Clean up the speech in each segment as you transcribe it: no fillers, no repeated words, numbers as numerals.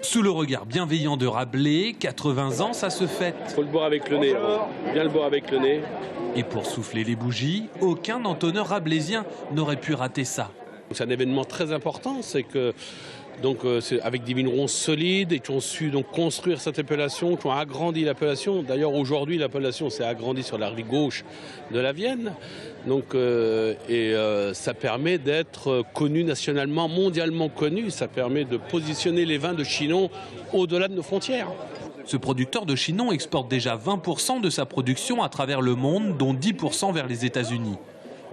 Sous le regard bienveillant de Rabelais, 80 ans, ça se fête. Il faut le boire avec le nez, bien le boire avec le nez. Et pour souffler les bougies, aucun entonneur rabelaisien n'aurait pu rater ça. C'est un événement très important, c'est que c'est avec des vignerons solides et qui ont su donc construire cette appellation, qui ont agrandi l'appellation. D'ailleurs aujourd'hui l'appellation s'est agrandie sur la rive gauche de la Vienne. Ça permet d'être connu nationalement, mondialement connu. Ça permet de positionner les vins de Chinon au-delà de nos frontières. Ce producteur de Chinon exporte déjà 20% de sa production à travers le monde, dont 10% vers les États-Unis.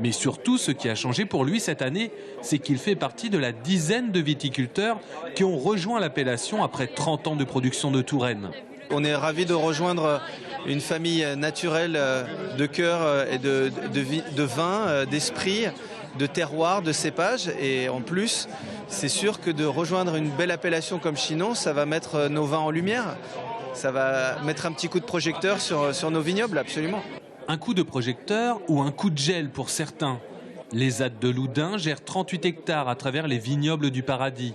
Mais surtout, ce qui a changé pour lui cette année, c'est qu'il fait partie de la dizaine de viticulteurs qui ont rejoint l'appellation après 30 ans de production de Touraine. On est ravis de rejoindre une famille naturelle de cœur et de vin, d'esprit, de terroir, de cépage. Et en plus, c'est sûr que de rejoindre une belle appellation comme Chinon, ça va mettre nos vins en lumière. Ça va mettre un petit coup de projecteur sur nos vignobles, absolument. Un coup de projecteur ou un coup de gel pour certains. Les Hâtes de Loudun gèrent 38 hectares à travers les vignobles du Paradis.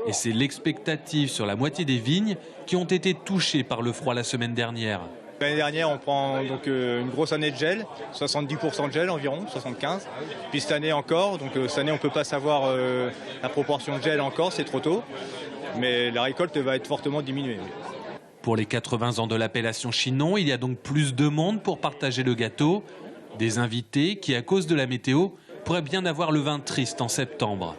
Et c'est l'expectative sur la moitié des vignes qui ont été touchées par le froid la semaine dernière. L'année dernière, on prend donc une grosse année de gel, 70% de gel environ, 75%. Puis cette année encore, donc cette année on ne peut pas savoir la proportion de gel encore, c'est trop tôt. Mais la récolte va être fortement diminuée. Pour les 80 ans de l'appellation Chinon, il y a donc plus de monde pour partager le gâteau. Des invités qui, à cause de la météo, pourraient bien avoir le vin triste en septembre.